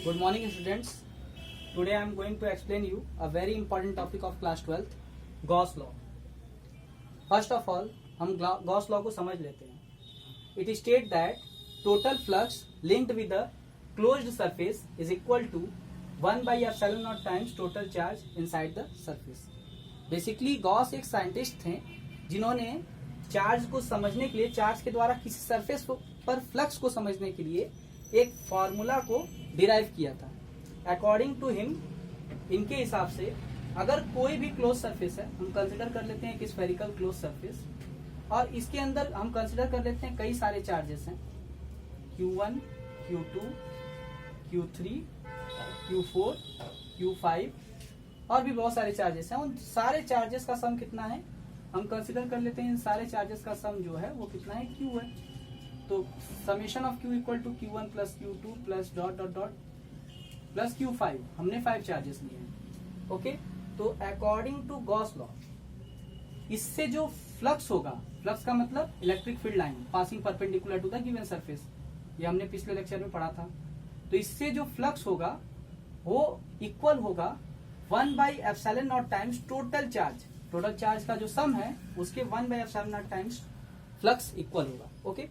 Good morning students. Today I am going to explain you a very important topic of class 12th, Gauss law. First of all, हम Gauss law को समझ लेते हैं. It states that total flux linked with the closed surface is equal to 1 by epsilon naught times total charge inside the surface. Basically Gauss एक scientist थे जिन्होंने charge को समझने के लिए, चार्ज के द्वारा किसी सरफेस पर फ्लक्स को समझने के लिए एक फॉर्मूला को डिराइव किया था. अकॉर्डिंग टू हिम, इनके हिसाब से अगर कोई भी क्लोज सरफेस है, हम कंसिडर कर लेते हैं कि स्फेरिकल क्लोज सरफेस, और इसके अंदर हम कंसिडर कर लेते हैं कई सारे चार्जेस हैं, Q1, Q2, Q3, Q4, Q5 और भी बहुत सारे चार्जेस हैं. उन सारे चार्जेस का सम कितना है हम कंसिडर कर लेते हैं. इन सारे चार्जेस का सम जो है वो कितना है, Q है. तो summation of Q equal to Q1 plus Q2 plus dot dot dot plus Q5. हमने 5 चार्जेस लिए हैं. ओके, तो अकॉर्डिंग टू गॉस लॉ इससे जो फ्लक्स होगा, फ्लक्स का मतलब electric field line passing perpendicular to the given surface, ये हमने पिछले लेक्चर में पढ़ा था. तो इससे जो फ्लक्स होगा वो इक्वल होगा 1 by epsilon not times total charge. Total charge का जो सम है उसके 1 by epsilon not times flux equal होगा. ओके,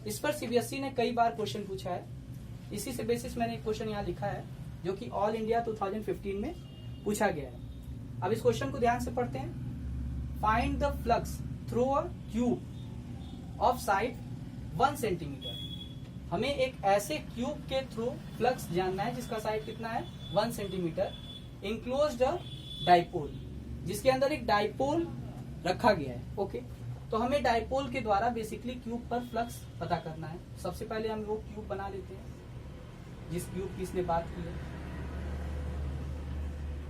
इस पर सीबीएसई ने कई बार क्वेश्चन पूछा है. इसी से बेसिस मैंने एक क्वेश्चन यहाँ लिखा है जो कि ऑल इंडिया 2015 में पूछा गया है. अब इस क्वेश्चन को ध्यान से पढ़ते हैं. Find the flux through a cube of side 1 centimetre. हमें एक ऐसे क्यूब के थ्रू फ्लक्स जानना है जिसका साइड कितना है, 1 सेंटीमीटर, इंक्लोज्ड अ डाइपोल, जिसके अंदर एक डाइपोल रखा गया है. ओके, तो हमें डाइपोल के द्वारा बेसिकली क्यूब पर फ्लक्स पता करना है. सबसे पहले हम वो क्यूब बना लेते हैं जिस क्यूब की इसने बात की है.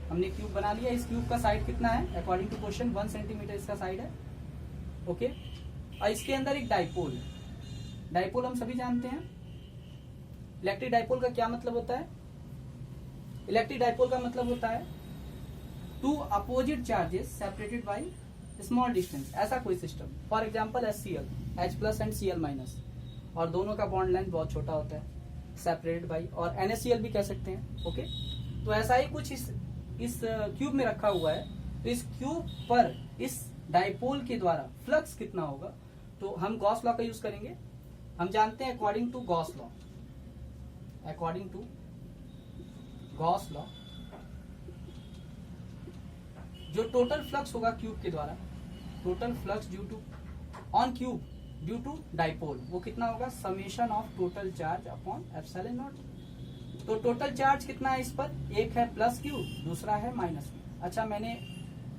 हमने क्यूब बना लिया. इस क्यूब का साइड कितना है अकॉर्डिंग टू क्वेश्चन, 1 सेंटीमीटर इसका साइड है. ओके, और इसके अंदर एक डाइपोल है. डाइपोल हम सभी जानते हैं. इलेक्ट्रिक डाइपोल का क्या मतलब होता है? इलेक्ट्रिक डाइपोल का मतलब होता है two opposite charges separated by small distance. ऐसा कोई system, for example HCl, H plus and Cl minus, और दोनों का बॉन्ड लेंथ बहुत छोटा होता है, सेपरेटेड बाई, और NaCl भी कह सकते हैं. ओके, तो ऐसा ही कुछ इस क्यूब में रखा हुआ है. तो इस क्यूब पर इस डाइपोल के द्वारा फ्लक्स कितना होगा, तो हम गॉस लॉ का यूज करेंगे. हम जानते हैं according to Gauss law, according to Gauss law जो टोटल फ्लक्स होगा क्यूब के द्वारा, total flux due to on cube due to dipole, वो कितना होगा, summation of total charge upon epsilon naught. तो टोटल चार्ज कितना है इस पर, एक है प्लस क्यू, दूसरा है माइनस क्यू. अच्छा, मैंने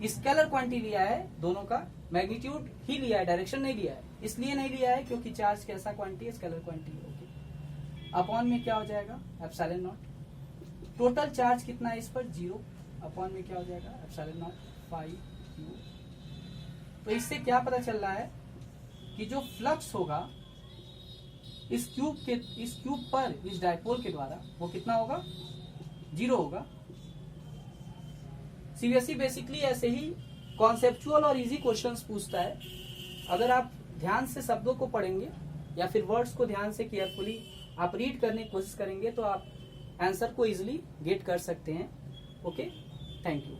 स्केलर क्वांटिटी लिया है, दोनों का मैग्नीट्यूड ही लिया है, डायरेक्शन नहीं लिया है. इसलिए नहीं लिया है क्योंक't चार्ज कैसा क्वांटिटी है, स्केलर क्वांटिटी. ओके, अपॉन में क्या हो जाएगा, एप्सिलॉन नॉट. टोटल चार्ज कितना है इस पर, 0, अपॉन में क्या हो जाएगा, एप्सिलॉन नॉट 5Q. तो इससे क्या पता चल रहा है कि जो फ्लक्स होगा इस क्यूब पर इस डाइपोल के द्वारा वो कितना होगा, 0 होगा. सीबीएसई बेसिकली ऐसे ही कॉन्सेप्चुअल और इजी क्वेश्चंस पूछता है. अगर आप ध्यान से शब्दों को पढ़ेंगे या फिर वर्ड्स को ध्यान से केयरफुली आप रीड करने की कोशिश करेंगे तो आप आंसर को इजिली गेट कर सकते हैं. Okay, thank you.